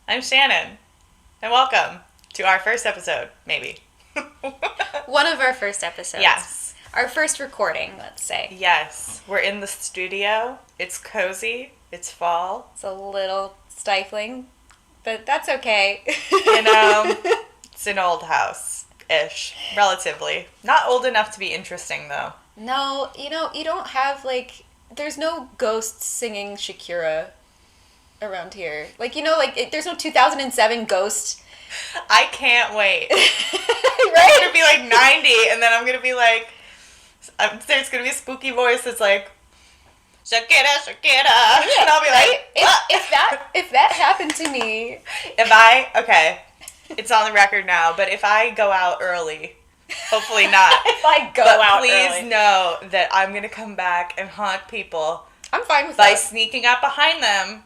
I'm Shannon, and welcome to our first episode, maybe. One of our first episodes. Yes. Our first recording, let's say. Yes, we're in the studio. It's cozy. It's fall. It's a little stifling, but that's okay. It's an old house-ish, relatively. Not old enough to be interesting, though. No, you don't have, there's no ghosts singing Shakura around here. There's no 2007 ghost. I can't wait. Right? I'm going to be 90, and then I'm going to be there's going to be a spooky voice that's like, Shakira, Shakira. Yeah, and I'll be right? like, if that happened to me. Okay, it's on the record now, but if I go out early, hopefully not. If I go out please early. know that I'm going to come back and haunt people I'm fine with by that. sneaking up behind them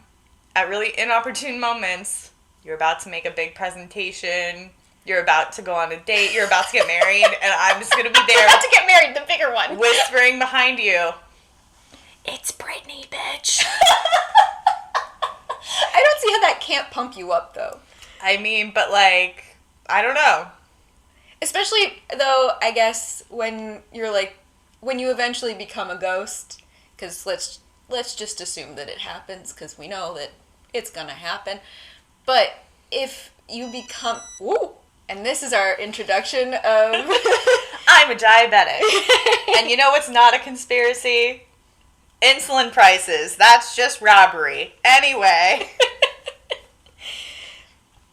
at really inopportune moments. You're about to make a big presentation. You're about to go on a date. You're about to get married. And I'm just going to be there. About to get married, the bigger one. Whispering behind you. It's Britney, bitch. I don't see how that can't pump you up, though. I mean, but I don't know. Especially, though, I guess, when you eventually become a ghost, because let's just assume that it happens, because we know that it's gonna happen. But if you become... Ooh! And this is our introduction of... I'm a diabetic. And you know what's not a conspiracy? Insulin prices. That's just robbery. Anyway.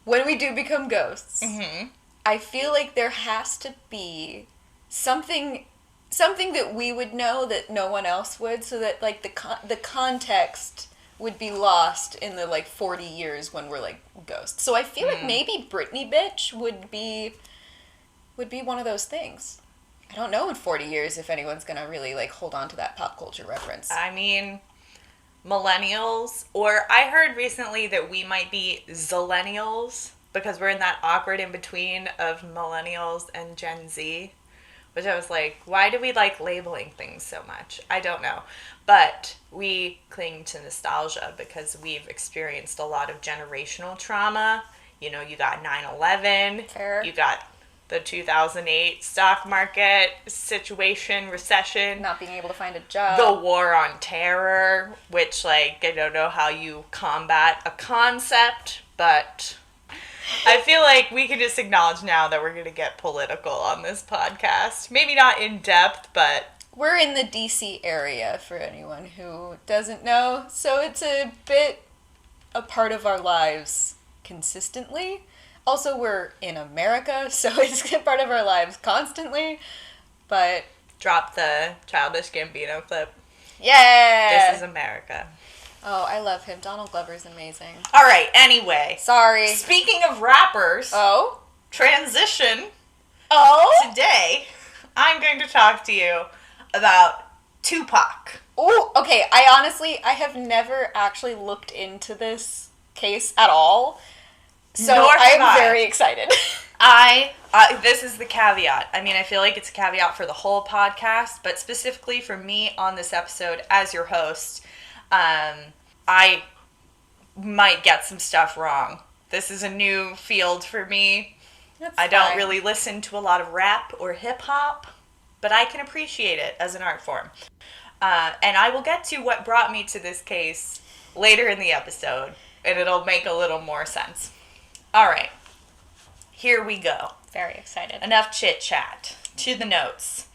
When we do become ghosts, Mm-hmm. I feel like there has to be something that we would know that no one else would, so that the context would be lost in the 40 years when we're ghosts. So I feel like maybe Britney bitch would be one of those things. I don't know in 40 years if anyone's gonna really hold on to that pop culture reference. I mean, millennials, or I heard recently that we might be zillennials because we're in that awkward in between of millennials and Gen Z, which I was like, why do we like labeling things so much? I don't know. But we cling to nostalgia because we've experienced a lot of generational trauma. You know, you got 9/11. Fair. You got the 2008 stock market situation, recession. Not being able to find a job. The war on terror, which, I don't know how you combat a concept, but I feel like we can just acknowledge now that we're going to get political on this podcast. Maybe not in depth, but... We're in the DC area, for anyone who doesn't know, so it's a bit a part of our lives consistently. Also, we're in America, so it's a part of our lives constantly, but... Drop the Childish Gambino clip. Yeah! This is America. Oh, I love him. Donald Glover's amazing. All right, anyway. Sorry. Speaking of rappers... Oh? Transition. Oh? Today, I'm going to talk to you about Tupac. Oh, okay. I have never actually looked into this case at all. So Nor have I'm I. very excited. This is the caveat. I mean, I feel like it's a caveat for the whole podcast, but specifically for me on this episode as your host, I might get some stuff wrong. This is a new field for me. I don't really listen to a lot of rap or hip-hop, but I can appreciate it as an art form. And I will get to what brought me to this case later in the episode, and it'll make a little more sense. All right, here we go. Very excited. Enough chit-chat. To the notes.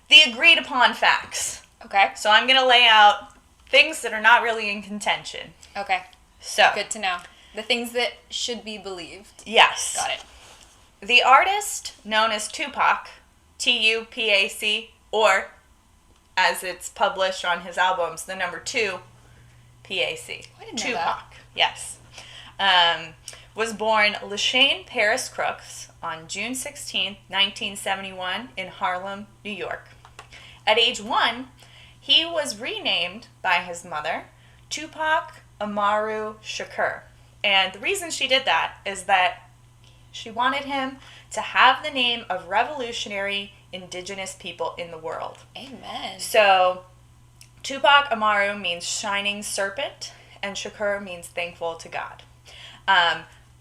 The agreed-upon facts. Okay. So I'm going to lay out things that are not really in contention. Okay. So. Good to know. The things that should be believed. Yes. Got it. The artist known as Tupac, Tupac, or as it's published on his albums, the number 2, PAC. I didn't know Tupac. that. Yes. Was born LaShane Paris Crooks on June 16, 1971 in Harlem, New York. At age 1, he was renamed by his mother, Tupac Amaru Shakur. And the reason she did that is that she wanted him to have the name of revolutionary indigenous people in the world. Amen. So, Tupac Amaru means shining serpent, and Shakur means thankful to God.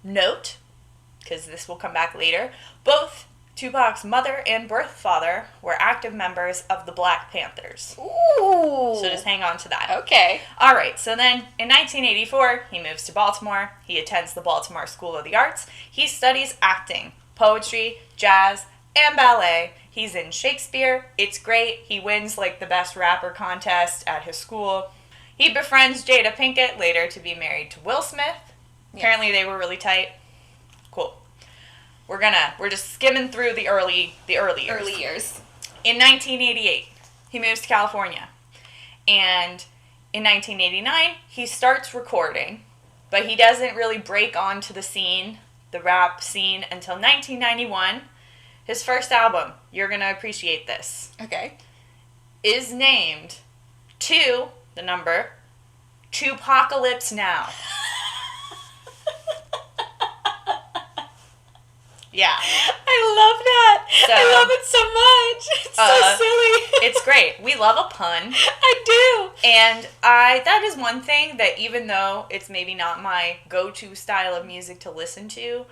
Note, because this will come back later, both Tupac's mother and birth father were active members of the Black Panthers. Ooh. So just hang on to that. Okay. All right, so then in 1984, he moves to Baltimore. He attends the Baltimore School of the Arts. He studies acting, poetry, jazz, and ballet. He's in Shakespeare. It's great. He wins like the best rapper contest at his school. He befriends Jada Pinkett, later to be married to Will Smith. Yeah. Apparently they were really tight. Cool. We're just skimming through the early years. In 1988, he moves to California. And in 1989, he starts recording, but he doesn't really break onto the scene, the rap scene, until 1991. His first album, you're going to appreciate this. Okay. Is named the number, Tupacalypse Now. Yeah. I love that. So, I love it so much. It's so silly. It's great. We love a pun. I do. And that is one thing that even though it's maybe not my go-to style of music to listen to,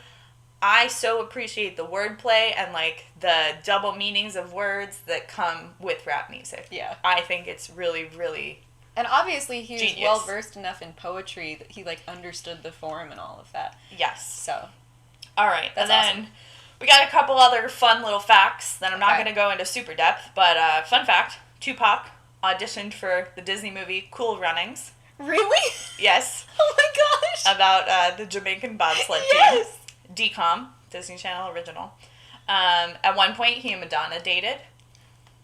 I so appreciate the wordplay and like the double meanings of words that come with rap music. Yeah. I think it's really, really And obviously he was genius. well versed enough in poetry that he like understood the form and all of that. Yes. So all right, that's and then awesome. We got a couple other fun little facts that I'm not going to go into super depth, but fun fact, Tupac auditioned for the Disney movie Cool Runnings. Really? Yes. Oh my gosh. About the Jamaican bobsled yes. team. DCOM, Disney Channel original. At one point, he and Madonna dated.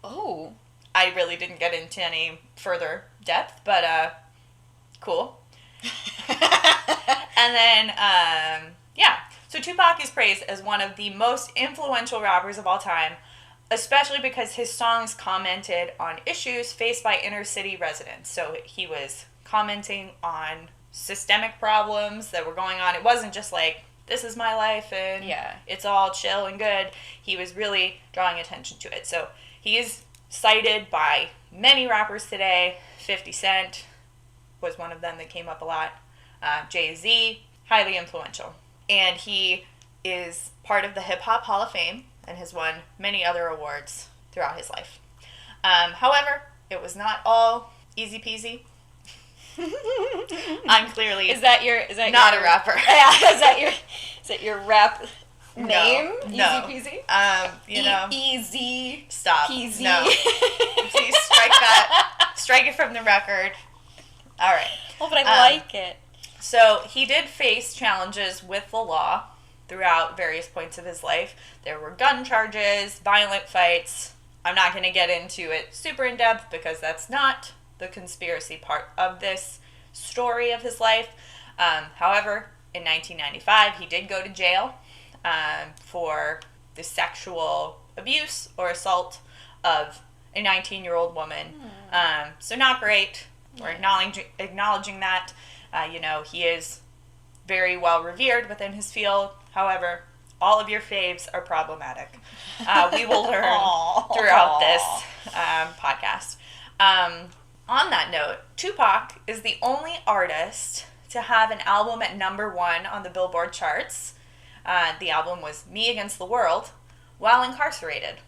Oh. I really didn't get into any further depth, but cool. And then, yeah. So Tupac is praised as one of the most influential rappers of all time, especially because his songs commented on issues faced by inner city residents. So he was commenting on systemic problems that were going on. It wasn't just like, this is my life and it's all chill and good. He was really drawing attention to it. So he is cited by many rappers today. 50 Cent was one of them that came up a lot. Jay-Z, highly influential. And he is part of the Hip Hop Hall of Fame and has won many other awards throughout his life. However, it was not all easy peasy. I'm clearly is that not your, a rapper. Yeah, is that your rap name? No. Easy peasy? Easy. Stop. Peasy. No. Please strike that. Strike it from the record. All right. Oh, but I like it. So he did face challenges with the law throughout various points of his life. There were gun charges, violent fights. I'm not going to get into it super in depth because that's not the conspiracy part of this story of his life. However, in 1995, he did go to jail for the sexual abuse or assault of a 19-year-old woman. So not great. We're acknowledging that. He is very well revered within his field. However, all of your faves are problematic. We will learn throughout this podcast. On that note, Tupac is the only artist to have an album at #1 on the Billboard charts. The album was Me Against the World while incarcerated.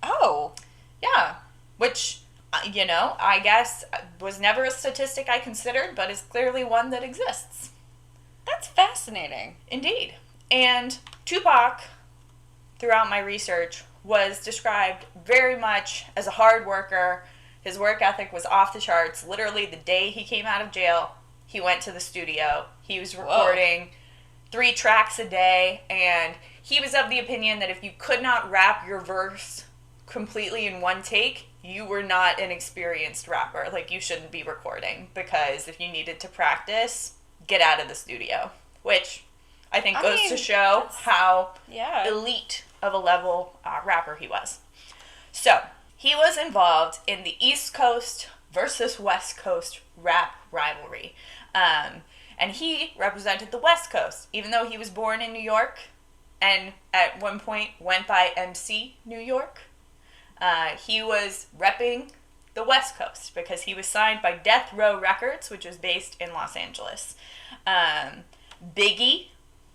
Oh. Yeah. Which, I guess was never a statistic I considered, but is clearly one that exists. That's fascinating. Indeed. And Tupac, throughout my research, was described very much as a hard worker. His work ethic was off the charts. Literally, the day he came out of jail, he went to the studio. He was recording 3 tracks a day, and he was of the opinion that if you could not rap your verse completely in one take, you were not an experienced rapper. Like, you shouldn't be recording, because if you needed to practice, get out of the studio. Which I think goes to show how elite of a level rapper he was. So, he was involved in the East Coast versus West Coast rap rivalry. And he represented the West Coast, even though he was born in New York and at one point went by MC New York. He was repping the West Coast because he was signed by Death Row Records, which was based in Los Angeles. Biggie.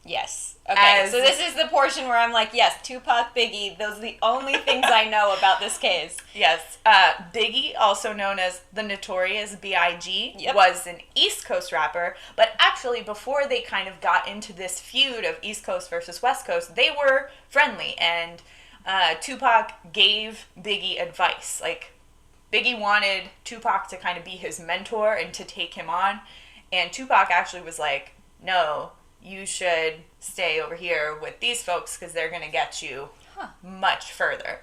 Yes. Okay. So this is the portion where I'm like, yes, Tupac, Biggie, those are the only things I know about this case. Yes. Biggie, also known as the Notorious B.I.G., was an East Coast rapper, but actually before they kind of got into this feud of East Coast versus West Coast, they were friendly, and Tupac gave Biggie advice. Like, Biggie wanted Tupac to kind of be his mentor and to take him on, and Tupac actually was like, no, you should stay over here with these folks because they're going to get you much further.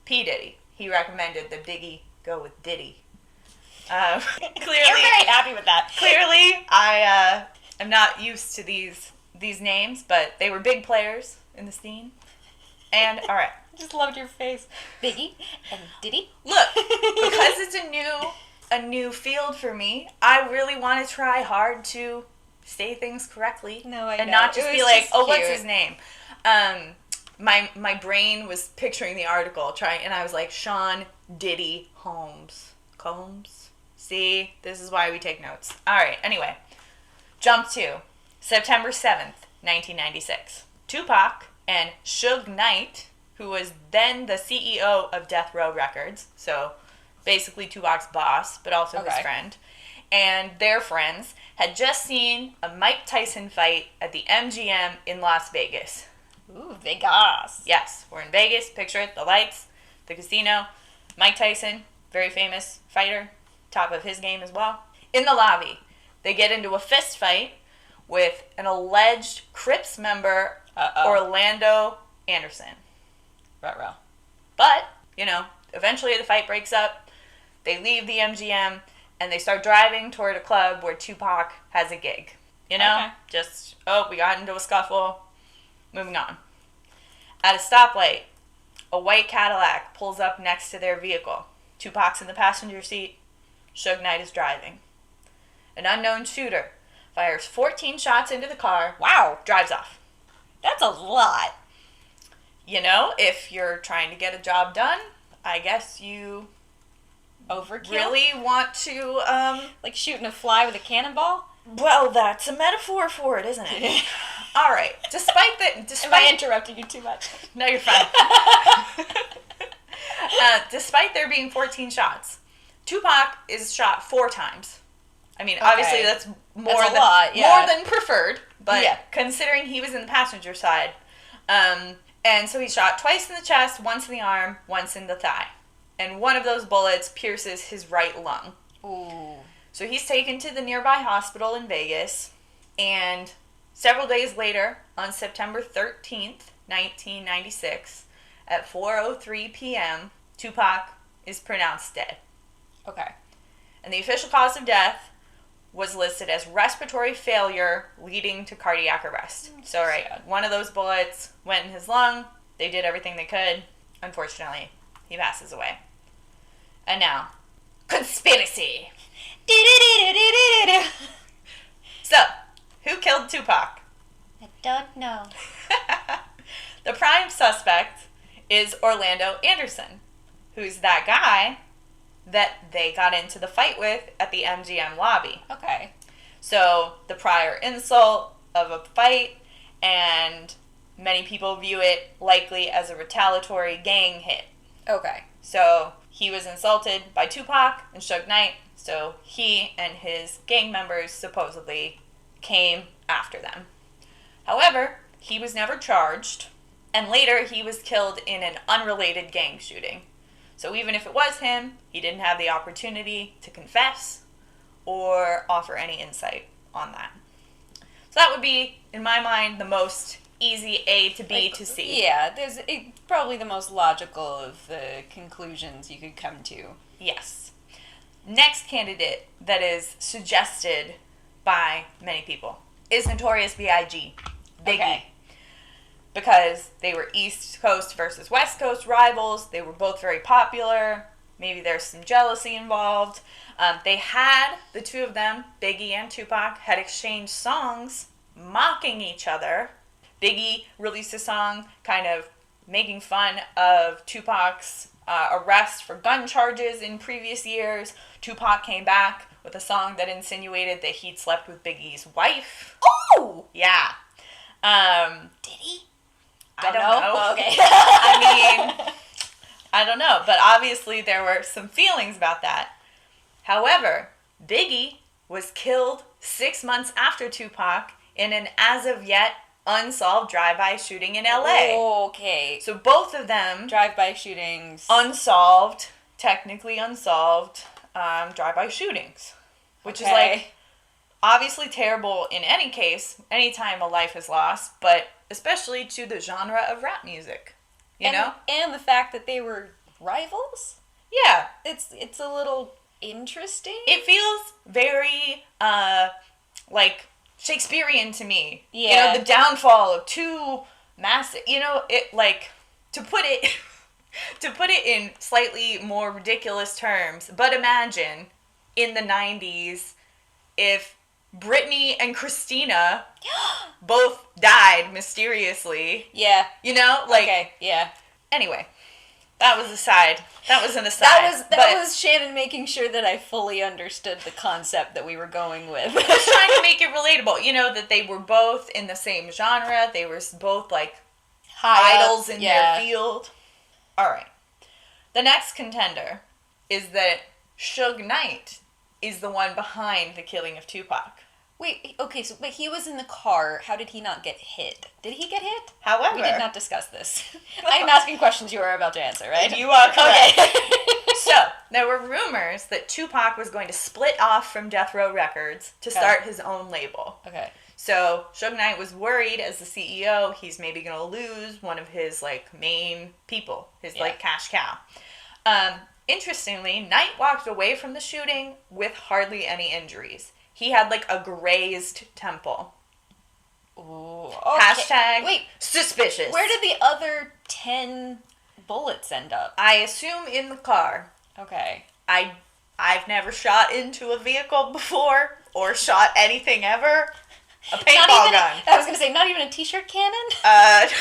P. Diddy, he recommended that Biggie go with Diddy. Clearly, you're very happy with that. Clearly, I am not used to these names, but they were big players in the scene. And, all right. I just loved your face. Biggie and Diddy. Look, because it's a new field for me, I really want to try hard to say things correctly. No, I and know. not just be like, just what's his name? My brain was picturing the article, and I was like, Sean Diddy Combs. See, this is why we take notes. All right, anyway. Jump to September 7th, 1996. Tupac and Suge Knight, who was then the CEO of Death Row Records, so basically Tupac's boss, but also his friend, and their friends had just seen a Mike Tyson fight at the MGM in Las Vegas. Ooh, Vegas. Yes, we're in Vegas. Picture it, the lights, the casino. Mike Tyson, very famous fighter, top of his game as well. In the lobby, they get into a fist fight with an alleged Crips member, Orlando Anderson. Ruh-roh. But, eventually the fight breaks up. They leave the MGM, and they start driving toward a club where Tupac has a gig. Just, we got into a scuffle. Moving on. At a stoplight, a white Cadillac pulls up next to their vehicle. Tupac's in the passenger seat. Suge Knight is driving. An unknown shooter fires 14 shots into the car. Wow. Drives off. That's a lot. If you're trying to get a job done, I guess you overkill. Really want to, like shooting a fly with a cannonball? Well, that's a metaphor for it, isn't it? All right. Despite Am I interrupting you too much? No, you're fine. Despite there being 14 shots, Tupac is shot 4 times. I mean, obviously that's more than preferred, but considering he was in the passenger side, and so he's shot twice in the chest, once in the arm, once in the thigh. And one of those bullets pierces his right lung. Ooh. So he's taken to the nearby hospital in Vegas, and several days later, on September 13th, 1996, at 4:03 p.m., Tupac is pronounced dead. Okay. And the official cause of death was listed as respiratory failure leading to cardiac arrest. So, one of those bullets went in his lung. They did everything they could. Unfortunately, he passes away. And now, conspiracy. So, who killed Tupac? I don't know. The prime suspect is Orlando Anderson, who's that guy that they got into the fight with at the MGM lobby. Okay. So, the prior insult of a fight, and many people view it likely as a retaliatory gang hit. Okay. So, he was insulted by Tupac and Suge Knight, so he and his gang members supposedly came after them. However, he was never charged, and later he was killed in an unrelated gang shooting. So even if it was him, he didn't have the opportunity to confess or offer any insight on that. So that would be, in my mind, the most easy A to B to C. Yeah, there's probably the most logical of the conclusions you could come to. Yes. Next candidate that is suggested by many people is Notorious B.I.G., Biggie. Okay. Because they were East Coast versus West Coast rivals. They were both very popular. Maybe there's some jealousy involved. The two of them, Biggie and Tupac, had exchanged songs mocking each other. Biggie released a song kind of making fun of Tupac's arrests for gun charges in previous years. Tupac came back with a song that insinuated that he'd slept with Biggie's wife. Oh! Yeah. Did he? I don't know. Oh, okay. I mean, I don't know. But obviously there were some feelings about that. However, Biggie was killed 6 months after Tupac in an as-of-yet unsolved drive-by shooting in L.A. Okay. So both of them... Drive-by shootings. Unsolved, technically unsolved, drive-by shootings. Which is, like, obviously terrible in any case, anytime a life is lost, but especially to the genre of rap music, you know? And the fact that they were rivals? Yeah. It's a little interesting. It feels very, like, Shakespearean to me. Yeah. You know, the downfall of two massive, you know, it, like, to put it in slightly more ridiculous terms, but imagine in the 90s if Britney and Christina both died mysteriously. Yeah. You know? Like, okay, yeah. Anyway, that was aside. That was an aside. That was Shannon making sure that I fully understood the concept that we were going with. I was trying to make it relatable. You know, that they were both in the same genre. They were both, like, idols in their field. All right. The next contender is that Suge Knight is the one behind the killing of Tupac. Wait, okay, but he was in the car. How did he not get hit? Did he get hit? However... We did not discuss this. I'm asking questions you are about to answer, right? You are correct. Okay. So, there were rumors that Tupac was going to split off from Death Row Records to start his own label. Okay. So, Suge Knight was worried as the CEO, he's maybe going to lose one of his, like, main people, his, like, cash cow. Interestingly, Knight walked away from the shooting with hardly any injuries. He had, like, a grazed temple. Ooh, okay. Wait, suspicious. Where did the other 10 bullets end up? I assume in the car. Okay. I've never shot into a vehicle before or shot anything ever. A paintball gun. I was going to say, not even a t-shirt cannon?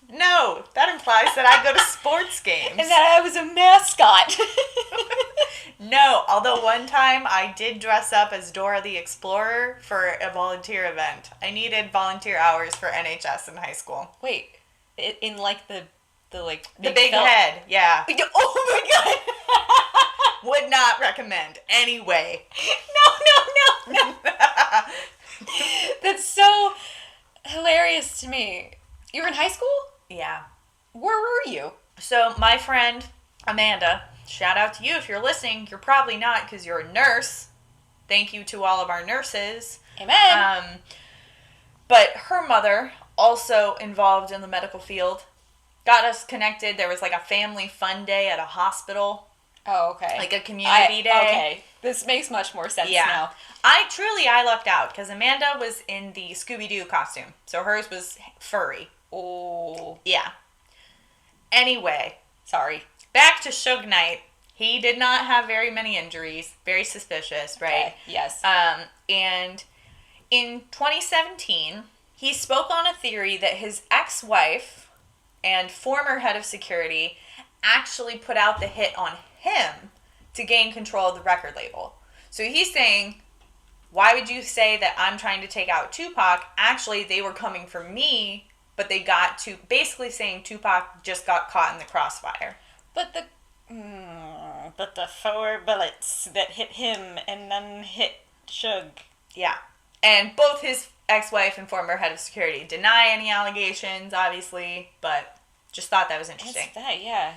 No. That implies that I go to sports games. And that I was a mascot. No, although one time I did dress up as Dora the Explorer for a volunteer event. I needed volunteer hours for NHS in high school. Wait, in like the big head, yeah. Oh my god! Would not recommend. Anyway. No. That's so hilarious to me. You were in high school? Yeah. Where were you? So my friend Amanda, shout out to you if you're listening. You're probably not because you're a nurse. Thank you to all of our nurses. Amen. But her mother, also involved in the medical field, got us connected. There was like a family fun day at a hospital. Oh, okay. Like a community day. Okay. This makes much more sense now. I lucked out because Amanda was in the Scooby-Doo costume. So hers was furry. Oh. Yeah. Anyway. Sorry. Back to Suge Knight. He did not have very many injuries. Very suspicious, right? Okay. Yes. And in 2017, he spoke on a theory that his ex-wife and former head of security actually put out the hit on him to gain control of the record label. So he's saying, why would you say that I'm trying to take out Tupac? Actually, they were coming for me, but they got to... Basically saying Tupac just got caught in the crossfire. But the 4 bullets that hit him and then hit Suge. Yeah. And both his ex-wife and former head of security deny any allegations, obviously, but just thought that was interesting. What's that? Yeah.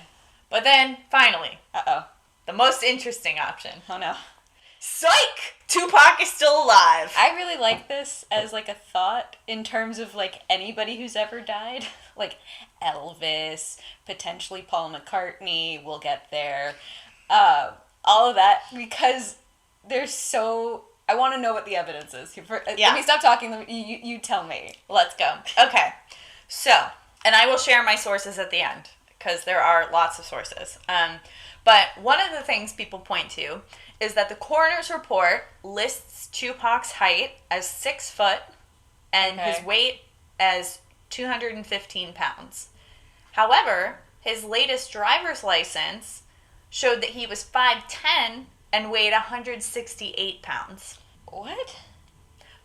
But then, finally, Uh-oh. the most interesting option. Oh, no. Psych! Tupac is still alive. I really like this as, like, a thought in terms of, like, anybody who's ever died. Like, Elvis, potentially Paul McCartney, we'll get there. All of that, because there's so... I want to know what the evidence is. Let me stop talking. You tell me. Let's go. Okay. So, and I will share my sources at the end, because there are lots of sources. But one of the things people point to is that the coroner's report lists Tupac's height as 6 foot and his weight as 215 pounds. However, his latest driver's license showed that he was 5'10" and weighed 168 pounds. What?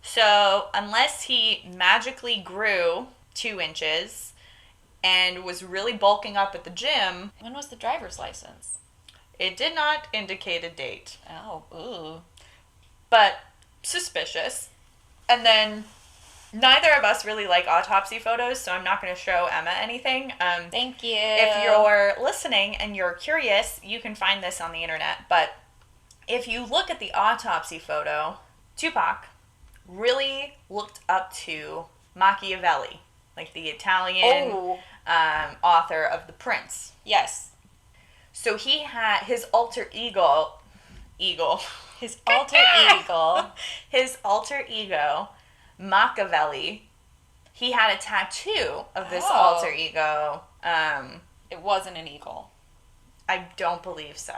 So, unless he magically grew 2 inches and was really bulking up at the gym... When was the driver's license? It did not indicate a date. Oh, ooh. But suspicious. And then neither of us really like autopsy photos, so I'm not going to show Emma anything. Thank you. If you're listening and you're curious, you can find this on the internet. But if you look at the autopsy photo, Tupac really looked up to Machiavelli, like the Italian author of The Prince. Yes. So he had his alter ego, his alter ego, Machiavelli. He had a tattoo of this alter ego. It wasn't an eagle. I don't believe so.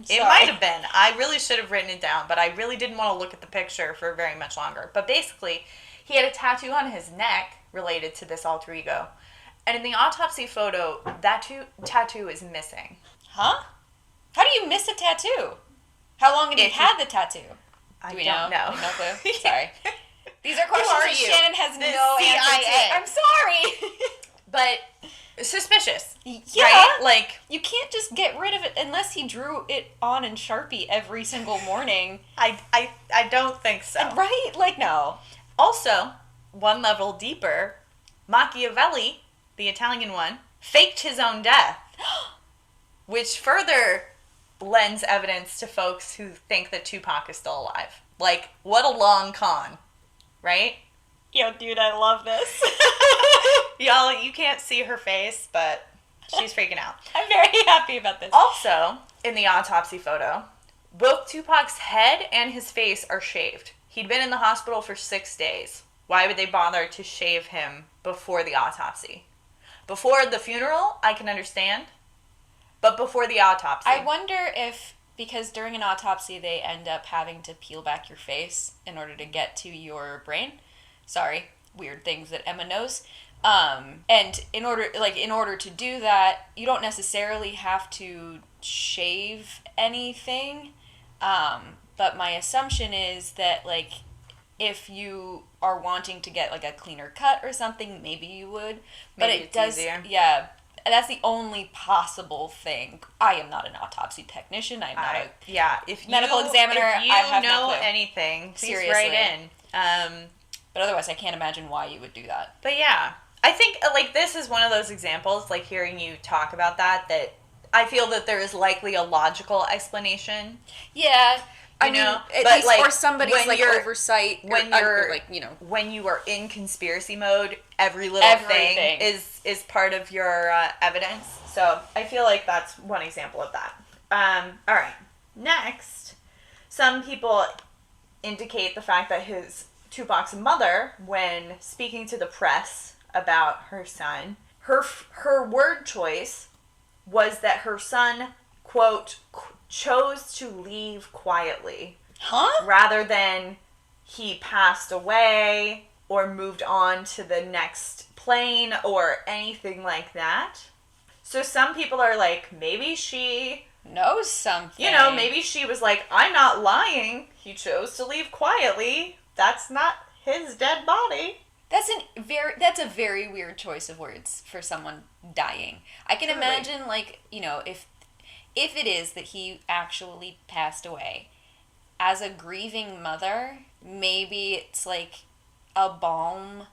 It might have been. I really should have written it down, but I really didn't want to look at the picture for very much longer. But basically, he had a tattoo on his neck related to this alter ego. And in the autopsy photo, that tattoo is missing. Huh? How do you miss a tattoo? How long have you had the tattoo? I don't know. No clue? Sorry. These are questions that Shannon has no answer to. I'm sorry. But suspicious. Yeah. Right? Like, you can't just get rid of it unless he drew it on in Sharpie every single morning. I don't think so. Right? Like, no. Also, one level deeper, Machiavelli, the Italian one, faked his own death. Which further lends evidence to folks who think that Tupac is still alive. Like, what a long con, right? Yo, dude, I love this. Y'all, you can't see her face, but she's freaking out. I'm very happy about this. Also, in the autopsy photo, both Tupac's head and his face are shaved. He'd been in the hospital for 6 days. Why would they bother to shave him before the autopsy? Before the funeral, I can understand. But before the autopsy. I wonder if, because during an autopsy, they end up having to peel back your face in order to get to your brain. Sorry, weird things that Emma knows. And in order to do that, you don't necessarily have to shave anything. But my assumption is that, like, if you are wanting to get, like, a cleaner cut or something, maybe you would. But maybe it's easier. Yeah. That's the only possible thing. I am not an autopsy technician. I'm not a medical examiner. If you I have know no clue. anything, please Seriously. write in. But otherwise, I can't imagine why you would do that. But yeah, I think, like, this is one of those examples, like, hearing you talk about that I feel that there is likely a logical explanation. Yeah. I mean, at least like, for somebody's, like, oversight. When you are in conspiracy mode, every little thing is part of your evidence. So I feel like that's one example of that. All right. Next, some people indicate the fact that Tupac's mother, when speaking to the press about her son, her word choice was that her son, quote, chose to leave quietly. Huh? Rather than he passed away or moved on to the next plane or anything like that. So some people are like, maybe she knows something. Maybe she was like, I'm not lying. He chose to leave quietly. That's not his dead body. That's a very weird choice of words for someone dying. I can imagine, like, if it is that he actually passed away, as a grieving mother, maybe it's like a balm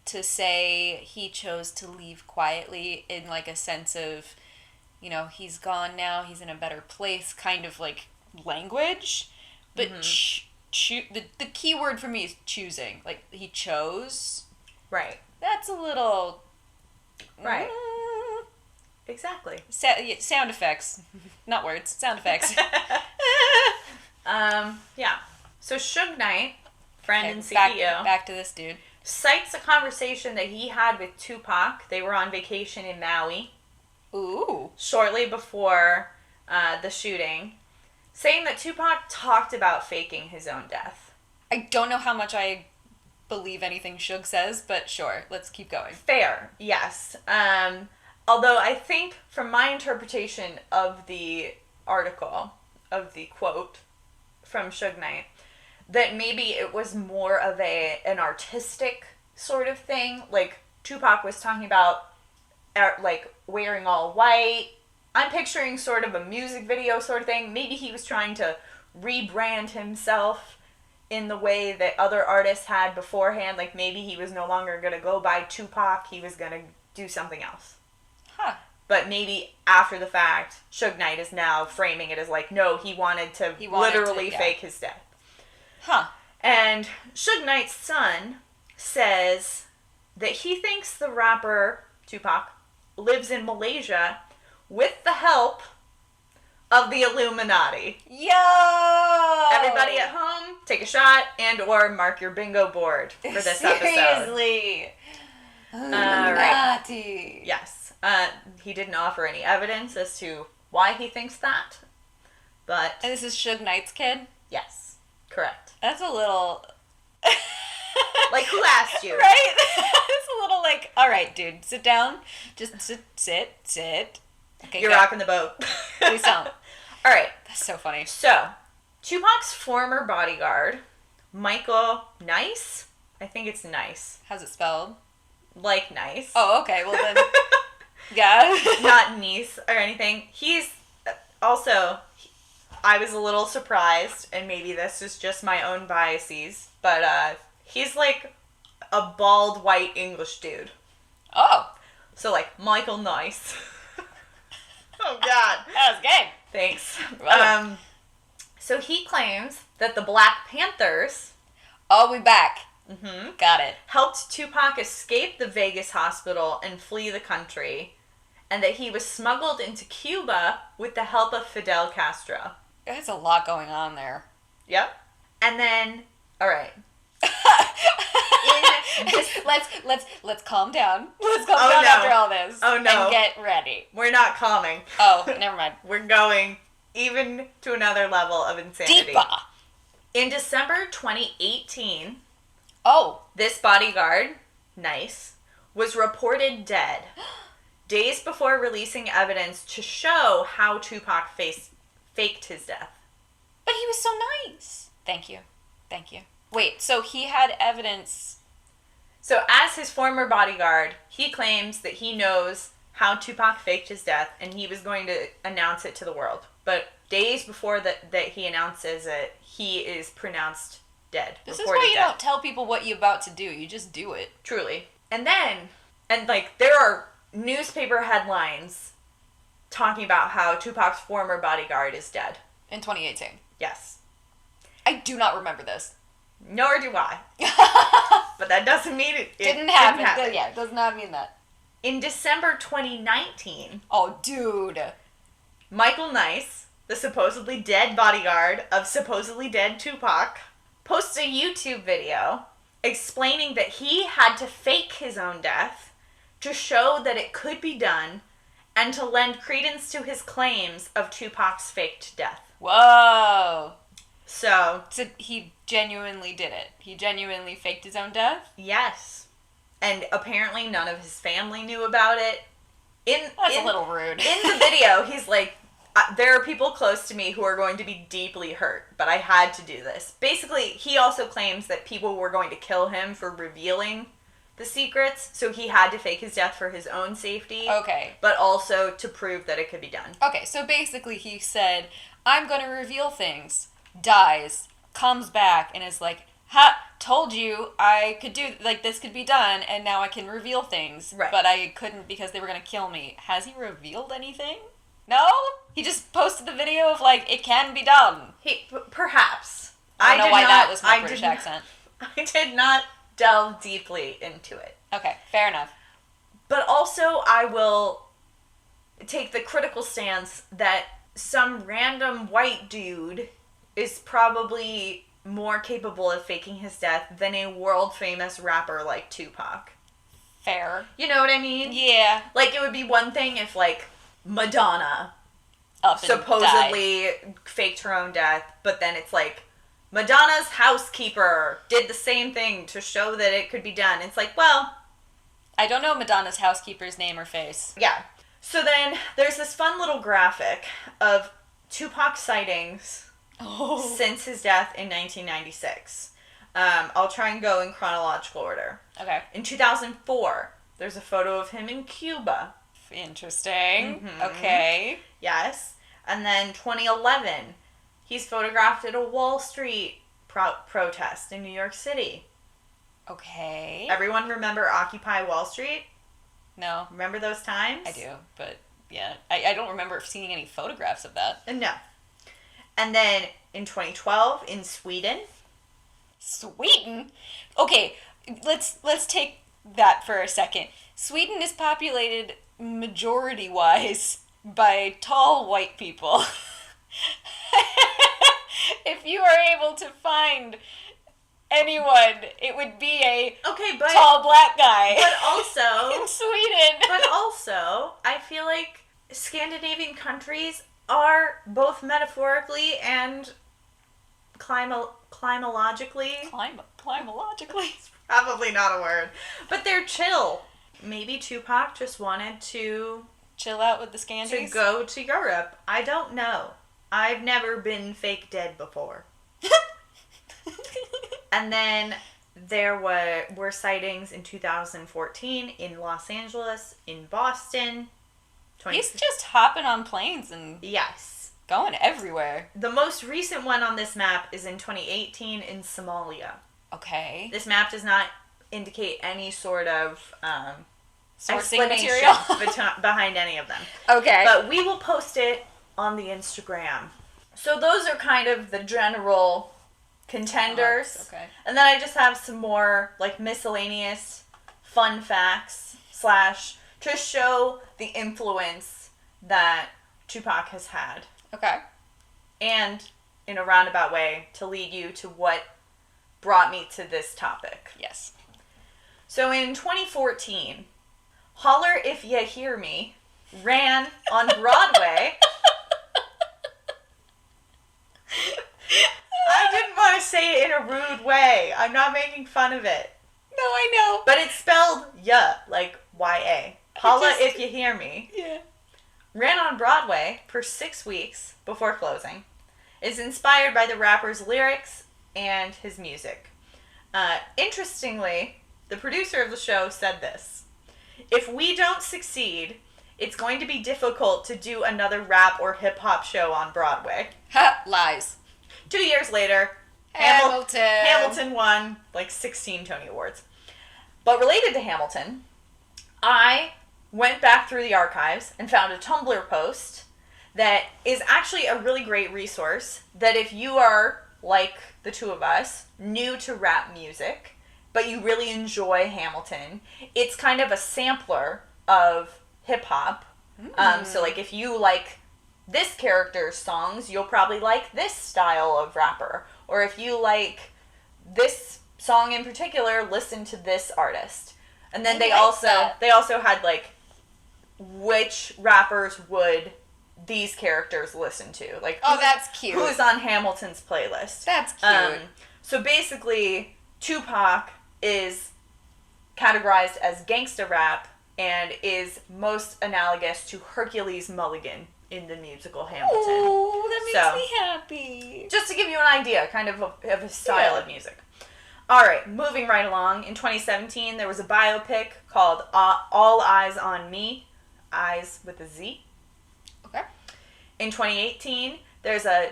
to say he chose to leave quietly in, like, a sense of, he's gone now, he's in a better place, kind of, like, language. But the key word for me is choosing. Like, he chose. Right. That's a little... Right. Exactly. Sound effects. Not words. Sound effects. Yeah. So Suge Knight, friend and CEO... Back to this dude. Cites a conversation that he had with Tupac. They were on vacation in Maui. Ooh. Shortly before the shooting. Saying that Tupac talked about faking his own death. I don't know how much I believe anything Suge says, but sure, let's keep going. Fair, yes. Although I think from my interpretation of the article, of the quote from Suge Knight, that maybe it was more of an artistic sort of thing. Like, Tupac was talking about, like, wearing all white. I'm picturing sort of a music video sort of thing. Maybe he was trying to rebrand himself in the way that other artists had beforehand. Like, maybe he was no longer going to go by Tupac. He was going to do something else. Huh. But maybe after the fact, Suge Knight is now framing it as like, no, he wanted to literally fake his death. Huh. And Suge Knight's son says that he thinks the rapper, Tupac, lives in Malaysia with the help of the Illuminati. Yo! Everybody at home, take a shot and or mark your bingo board for this episode. Seriously. Illuminati. Right. Yes. He didn't offer any evidence as to why he thinks that, but... And this is Suge Knight's kid? Yes. Correct. That's a little... Like, who asked you? Right? It's a little like, all right, dude, sit down. Just sit. Okay, You're rocking the boat. Please don't. All right. That's so funny. So, Tupac's former bodyguard, Michael Nice? I think it's Nice. How's it spelled? Like nice. Oh, okay. Well, then... Yeah. Not niece or anything. He's also... I was a little surprised, and maybe this is just my own biases, but he's like a bald white English dude. Oh. So like Michael Nice. Oh God. That was good. Thanks. Welcome. So he claims that the Black Panthers... Oh, we back. Mm-hmm. Got it. Helped Tupac escape the Vegas hospital and flee the country, and that he was smuggled into Cuba with the help of Fidel Castro. There's a lot going on there. Yep. And then, all right. Let's calm down. Let's calm down after all this. Oh no. And get ready. We're not calming. Oh, never mind. We're going even to another level of insanity. Deeper. In December 2018, this bodyguard, Nice, was reported dead days before releasing evidence to show how Tupac faked his death. But he was so nice. Thank you. Wait, so he had evidence... So as his former bodyguard, he claims that he knows how Tupac faked his death, and he was going to announce it to the world. But days before that he announces it, he is pronounced dead. This is why you don't tell people what you're about to do. You just do it. Truly. And there are newspaper headlines talking about how Tupac's former bodyguard is dead. In 2018. Yes. I do not remember this. Nor do I. But that doesn't mean it didn't happen. Yeah, it does not mean that. In December 2019... Oh, dude. Michael Nice, the supposedly dead bodyguard of supposedly dead Tupac, posts a YouTube video explaining that he had to fake his own death to show that it could be done and to lend credence to his claims of Tupac's faked death. Whoa. So he genuinely did it. He genuinely faked his own death? Yes. And apparently none of his family knew about it. That's a little rude. In the video, he's like, there are people close to me who are going to be deeply hurt, but I had to do this. Basically, he also claims that people were going to kill him for revealing the secrets, so he had to fake his death for his own safety. Okay. But also to prove that it could be done. Okay, so basically he said, I'm going to reveal things, dies, comes back, and is like, told you I could do, like, this could be done, and now I can reveal things. Right. But I couldn't because they were going to kill me. Has he revealed anything? No? He just posted the video of, like, it can be done. Perhaps. I don't know why that was my British accent. I did not delve deeply into it. Okay, fair enough. But also, I will take the critical stance that some random white dude is probably more capable of faking his death than a world-famous rapper like Tupac. Fair. You know what I mean? Yeah. Like, it would be one thing if, like, Madonna supposedly faked her own death, but then it's like, Madonna's housekeeper did the same thing to show that it could be done. It's like, well... I don't know Madonna's housekeeper's name or face. Yeah. So then there's this fun little graphic of Tupac sightings since his death in 1996. I'll try and go in chronological order. Okay. In 2004, there's a photo of him in Cuba. Interesting. Mm-hmm. Okay. Yes. And then 2011, he's photographed at a Wall Street protest in New York City. Okay. Everyone remember Occupy Wall Street? No. Remember those times? I do, but yeah. I don't remember seeing any photographs of that. No. And then in 2012 in Sweden. Sweden? Okay, let's take that for a second. Sweden is populated majority-wise by tall white people. If you are able to find anyone, it would be a tall black guy. But also... in Sweden. But also, I feel like Scandinavian countries are both metaphorically and climatologically... Climatologically? It's probably not a word. But they're chill. Maybe Tupac just wanted to... chill out with the Scandies? To go to Europe. I don't know. I've never been fake dead before. And then there were sightings in 2014 in Los Angeles, in Boston. He's just hopping on planes and yes, going everywhere. The most recent one on this map is in 2018 in Somalia. Okay. This map does not indicate any sort of sourcing material behind any of them. Okay. But we will post it on the Instagram. So those are kind of the general contenders. Okay. And then I just have some more like miscellaneous fun facts / to show the influence that Tupac has had. Okay. And in a roundabout way to lead you to what brought me to this topic. Yes. So in 2014, Holler If Ya Hear Me ran on Broadway. I didn't want to say it in a rude way. I'm not making fun of it. No, I know. But it's spelled ya, like Y-A. Holla If You Hear Me. Yeah. Ran on Broadway for 6 weeks before closing. Is inspired by the rapper's lyrics and his music. Interestingly, the producer of the show said this: if we don't succeed, it's going to be difficult to do another rap or hip-hop show on Broadway. Ha! Lies. 2 years later, Hamilton won like 16 Tony Awards. But related to Hamilton, I went back through the archives and found a Tumblr post that is actually a really great resource that if you are, like the two of us, new to rap music, but you really enjoy Hamilton, it's kind of a sampler of hip-hop. So like if you like this character's songs, you'll probably like this style of rapper. Or if you like this song in particular, listen to this artist. And then they also had like which rappers would these characters listen to. Like that's cute. Who's on Hamilton's playlist. That's cute. So basically, Tupac is categorized as gangsta rap and is most analogous to Hercules Mulligan in the musical Hamilton. Oh, that makes me happy. Just to give you an idea, kind of a style of music. All right, moving right along. In 2017, there was a biopic called All Eyes on Me. Eyes with a Z. Okay. In 2018, there's a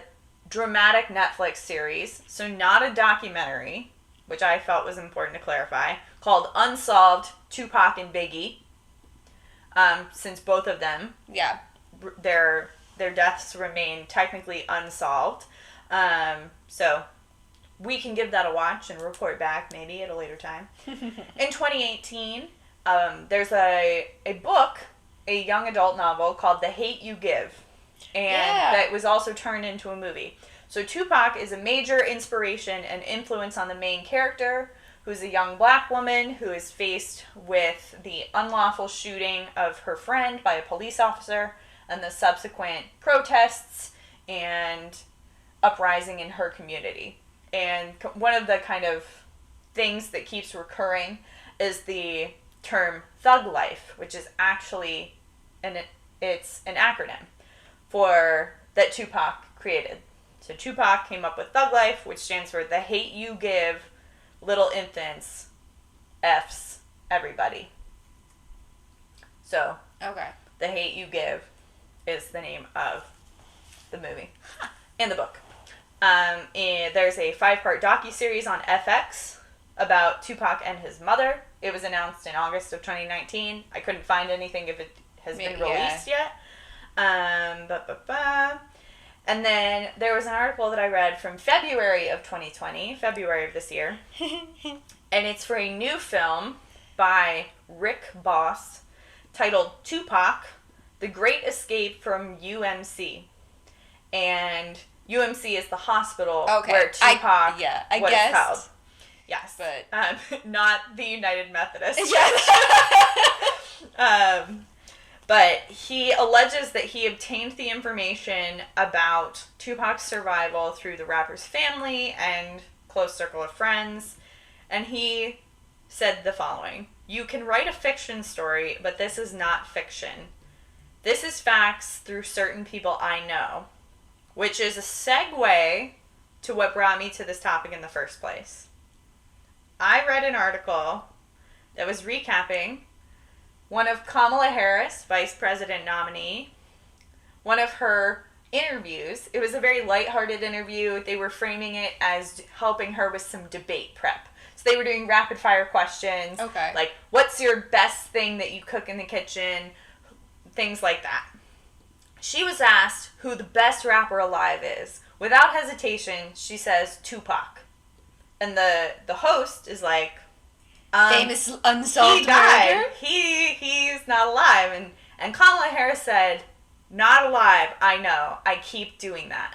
dramatic Netflix series, so not a documentary, which I felt was important to clarify, called Unsolved, Tupac and Biggie. Since both of them, their deaths remain technically unsolved. So we can give that a watch and report back maybe at a later time. In 2018, there's a book, a young adult novel called The Hate U Give. And that was also turned into a movie. So Tupac is a major inspiration and influence on the main character, who's a young black woman who is faced with the unlawful shooting of her friend by a police officer and the subsequent protests and uprising in her community. And one of the kind of things that keeps recurring is the term thug life, which is actually It's an acronym for that Tupac created. So Tupac came up with Thug Life, which stands for the hate you give little infants F's everybody. So, okay. The Hate You Give is the name of the movie and the book. And there's a 5-part docuseries on FX about Tupac and his mother. It was announced in August of 2019. I couldn't find anything if it has been released yet. And then there was an article that I read from February of 2020, February of this year. And it's for a new film by Rick Boss titled Tupac, The Great Escape from UMC. And UMC is the hospital where Tupac was held. Yes. But not the United Methodist. But he alleges that he obtained the information about Tupac's survival through the rapper's family and close circle of friends. And he said the following: "You can write a fiction story, but this is not fiction. This is facts through certain people I know." Which is a segue to what brought me to this topic in the first place. I read an article that was recapping one of Kamala Harris, vice president nominee, one of her interviews. It was a very lighthearted interview. They were framing it as helping her with some debate prep. So they were doing rapid fire questions. Okay. Like, what's your best thing that you cook in the kitchen? Things like that. She was asked who the best rapper alive is. Without hesitation, she says Tupac. And the host is like, famous Unsolved he died. murder? He's not alive. And Kamala Harris said, not alive, I know. I keep doing that.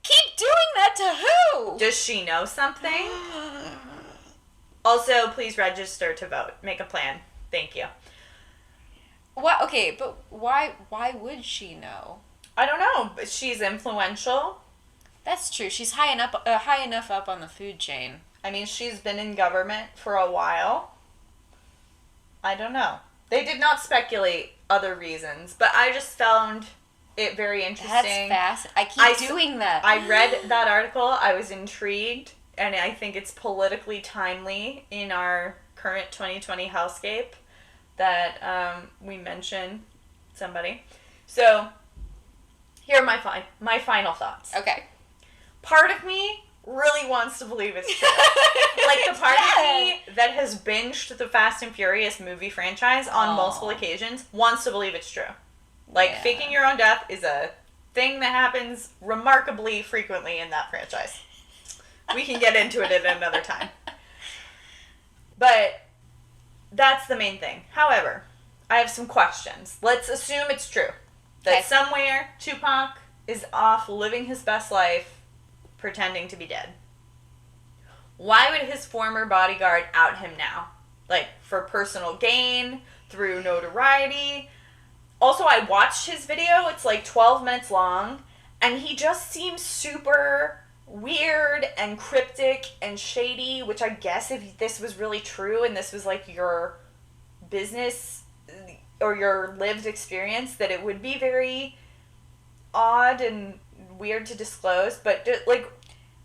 Keep doing that to who? Does she know something? Also, please register to vote. Make a plan. Thank you. What? Okay, but why would she know? I don't know, but she's influential. That's true. She's high enough up on the food chain. I mean, she's been in government for a while. I don't know. They did not speculate other reasons, but I just found it very interesting. That's fast. I keep doing that. I read that article. I was intrigued, and I think it's politically timely in our current 2020 hellscape that we mention somebody. So, here are my final thoughts. Okay. Part of me really wants to believe it's true. Like, the part of me that has binged the Fast and Furious movie franchise on multiple occasions wants to believe it's true. Like, faking your own death is a thing that happens remarkably frequently in that franchise. We can get into it at another time. But that's the main thing. However, I have some questions. Let's assume it's true. That somewhere Tupac is off living his best life, pretending to be dead. Why would his former bodyguard out him now? Like, for personal gain, through notoriety. Also, I watched his video. It's like 12 minutes long. And he just seems super weird and cryptic and shady, which I guess if this was really true and this was like your business or your lived experience, that it would be very odd and weird to disclose. But like,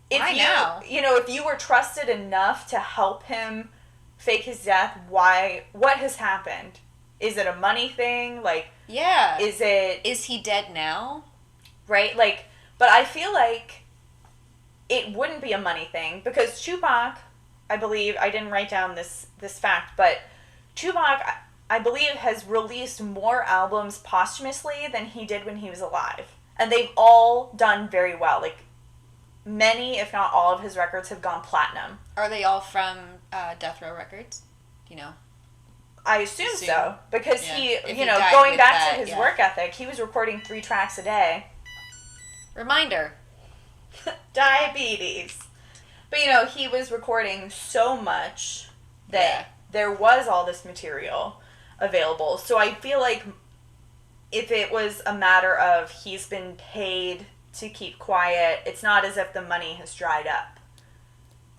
if you were trusted enough to help him fake his death, what has happened? Is it a money thing? Like, yeah. Is he dead now? Right? Like, but I feel like it wouldn't be a money thing because Tupac, I believe, I didn't write down this fact, but Tupac, I believe, has released more albums posthumously than he did when he was alive. And they've all done very well. Like, many, if not all, of his records have gone platinum. Are they all from Death Row Records? Do you know? I assume so. Because he going back to his work ethic, he was recording 3 tracks a day. Reminder. Diabetes. But, he was recording so much that there was all this material available. So I feel like if it was a matter of he's been paid to keep quiet, it's not as if the money has dried up.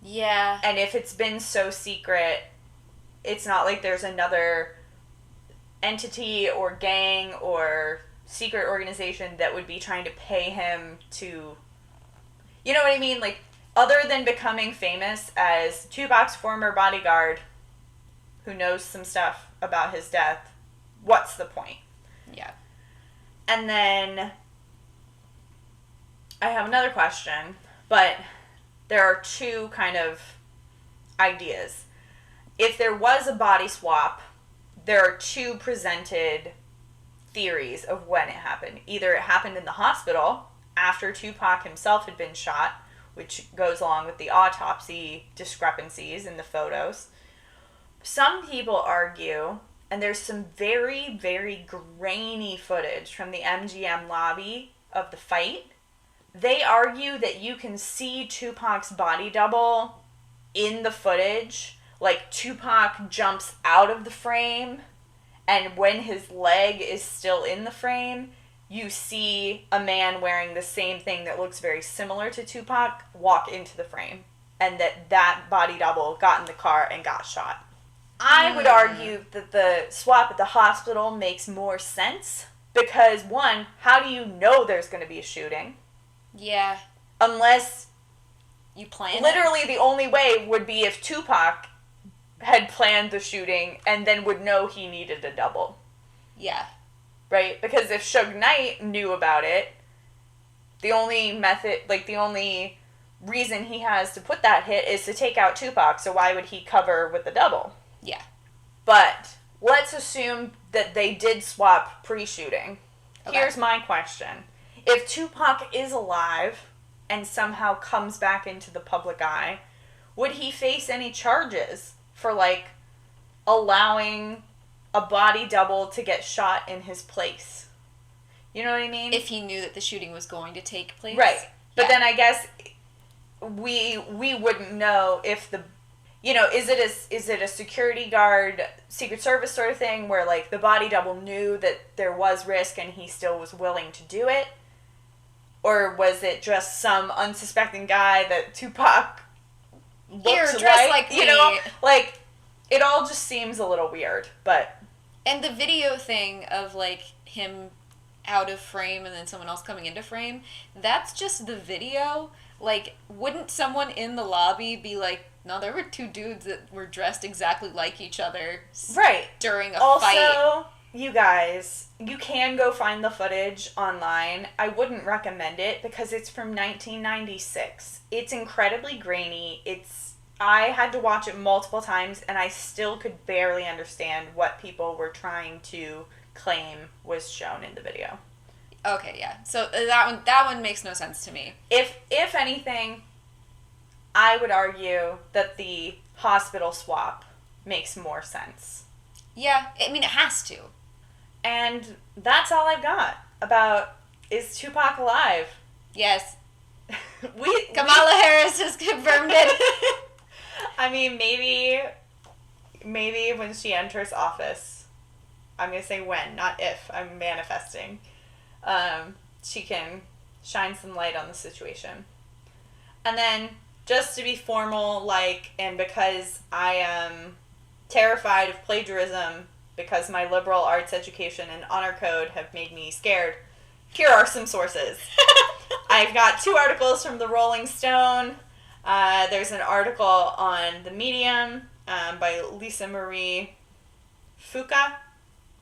Yeah. And if it's been so secret, it's not like there's another entity or gang or secret organization that would be trying to pay him to, you know what I mean? Like, other than becoming famous as Tupac's former bodyguard who knows some stuff about his death, what's the point? Yeah. And then I have another question, but there are two kind of ideas. If there was a body swap, there are two presented theories of when it happened. Either it happened in the hospital after Tupac himself had been shot, which goes along with the autopsy discrepancies in the photos. Some people argue, and there's some very, very grainy footage from the MGM lobby of the fight. They argue that you can see Tupac's body double in the footage. Like, Tupac jumps out of the frame, and when his leg is still in the frame, you see a man wearing the same thing that looks very similar to Tupac walk into the frame, and that body double got in the car and got shot. I would argue that the swap at the hospital makes more sense because, one, how do you know there's going to be a shooting? Yeah. Unless you plan literally the only way would be if Tupac had planned the shooting and then would know he needed a double. Yeah. Right? Because if Suge Knight knew about it, the only reason he has to put that hit is to take out Tupac, so why would he cover with the double? Yeah. But let's assume that they did swap pre-shooting. Okay. Here's my question. If Tupac is alive and somehow comes back into the public eye, would he face any charges for, like, allowing a body double to get shot in his place? You know what I mean? If he knew that the shooting was going to take place. Right. But yeah. then I guess we wouldn't know if the, you know, is it a security guard, Secret Service sort of thing where, like, the body double knew that there was risk and he still was willing to do it? Or was it just some unsuspecting guy that Tupac looked like, you know? Like, it all just seems a little weird, but... And the video thing of, like, him out of frame and then someone else coming into frame, that's just the video. Like, wouldn't someone in the lobby be like, no, there were two dudes that were dressed exactly like each other right. during a fight. Also, you guys, you can go find the footage online. I wouldn't recommend it because it's from 1996. It's incredibly grainy. I had to watch it multiple times and I still could barely understand what people were trying to claim was shown in the video. Okay, yeah. So that one makes no sense to me. If anything, I would argue that the hospital swap makes more sense. Yeah, I mean, it has to. And that's all I've got about, is Tupac alive? Yes. Kamala Harris has confirmed it. I mean, maybe when she enters office, I'm going to say when, not if, I'm manifesting, she can shine some light on the situation. And then, just to be formal, and because I am terrified of plagiarism, because my liberal arts education and honor code have made me scared, here are some sources. I've got 2 articles from the Rolling Stone. There's an article on The Medium by Lisa Marie Fuca.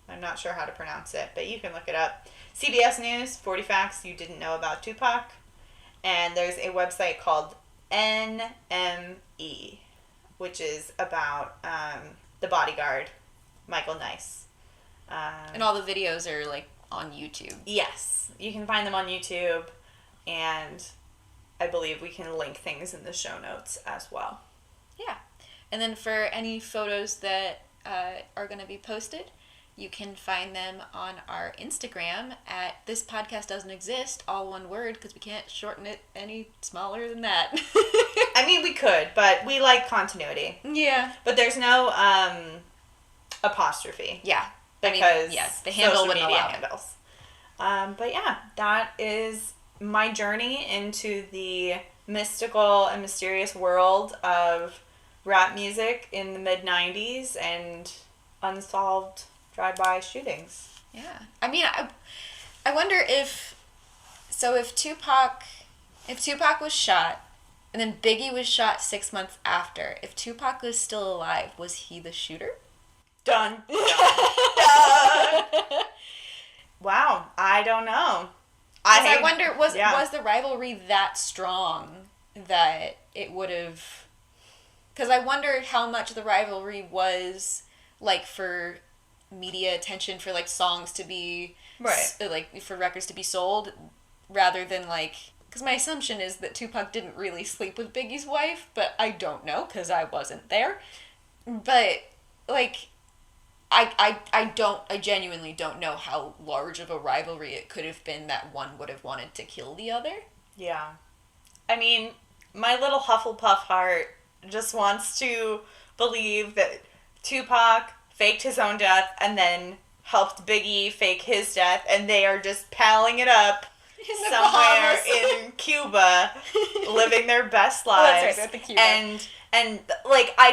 I'm not sure how to pronounce it, but you can look it up. CBS News, 40 Facts You Didn't Know About Tupac. And there's a website called NME, which is about the bodyguard, Michael Nice. And all the videos are, like, on YouTube. Yes. You can find them on YouTube, and I believe we can link things in the show notes as well. Yeah. And then for any photos that are going to be posted, you can find them on our Instagram at This Podcast Doesn't Exist, all one word, because we can't shorten it any smaller than that. I mean, we could, but we like continuity. Yeah. But there's no apostrophe. Yeah. Because the handle wouldn't allow handles. But yeah, that is my journey into the mystical and mysterious world of rap music in the mid-90s and unsolved drive-by shootings. Yeah. I mean, I wonder if Tupac was shot and then Biggie was shot 6 months after, if Tupac was still alive, was he the shooter? Dun, dun, dun. Wow, I don't know. I wonder, was the rivalry that strong that it would have... Because I wonder how much the rivalry was, like, for media attention, for, like, songs to be... Right. Like, for records to be sold, rather than, like... Because my assumption is that Tupac didn't really sleep with Biggie's wife, but I don't know, because I wasn't there. But, like... I genuinely don't know how large of a rivalry it could have been that one would have wanted to kill the other. Yeah. I mean, my little Hufflepuff heart just wants to believe that Tupac faked his own death and then helped Biggie fake his death, and they are just palling it up somewhere in Cuba, living their best lives. Oh, that's right, they're at the Cuba. And like, I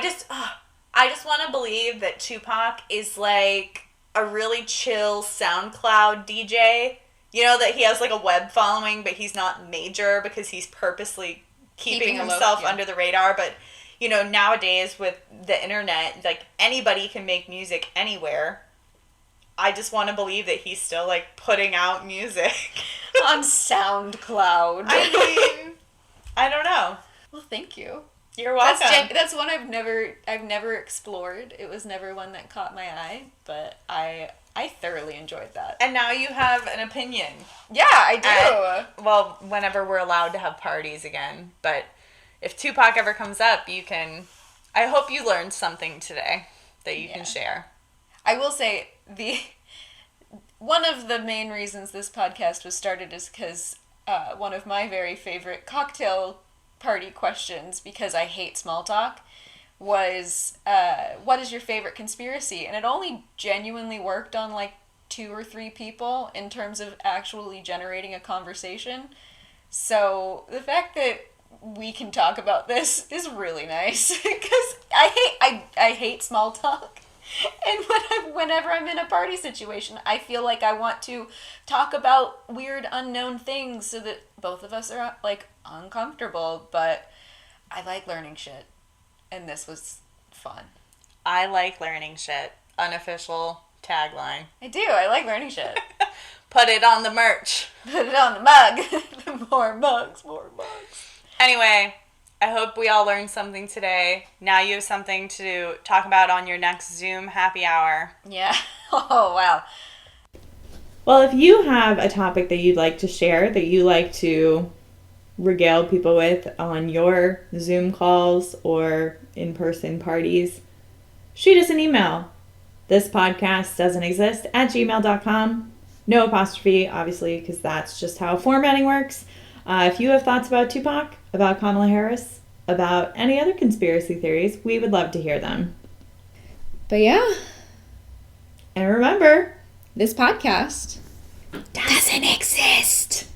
just want to believe that Tupac is like a really chill SoundCloud DJ. You know, that he has like a web following, but he's not major because he's purposely keeping himself under the radar. But, you know, nowadays with the internet, like, anybody can make music anywhere. I just want to believe that he's still, like, putting out music. On SoundCloud. I mean, I don't know. Well, thank you. You're welcome. That's one I've never explored. It was never one that caught my eye, but I thoroughly enjoyed that. And now you have an opinion. Yeah, I do. Well, whenever we're allowed to have parties again. But if Tupac ever comes up, I hope you learned something today that you can share. I will say, one of the main reasons this podcast was started is because one of my very favorite cocktail party questions, because I hate small talk, was what is your favorite conspiracy? And it only genuinely worked on like 2 or 3 people in terms of actually generating a conversation. So the fact that we can talk about this is really nice, because I hate small talk. And whenever I'm in a party situation, I feel like I want to talk about weird unknown things so that both of us are like uncomfortable, but I like learning shit. And this was fun. I like learning shit. Unofficial tagline. I do. I like learning shit. Put it on the merch. Put it on the mug. The more mugs, more mugs. Anyway, I hope we all learned something today. Now you have something to talk about on your next Zoom happy hour. Yeah. Oh, wow. Well, if you have a topic that you'd like to share, that you like to regale people with on your Zoom calls or in-person parties, shoot us an email. This podcast doesn't exist at gmail.com. No apostrophe, obviously, because that's just how formatting works. If you have thoughts about Tupac, about Kamala Harris, about any other conspiracy theories, we would love to hear them. But yeah. And remember, this podcast doesn't exist.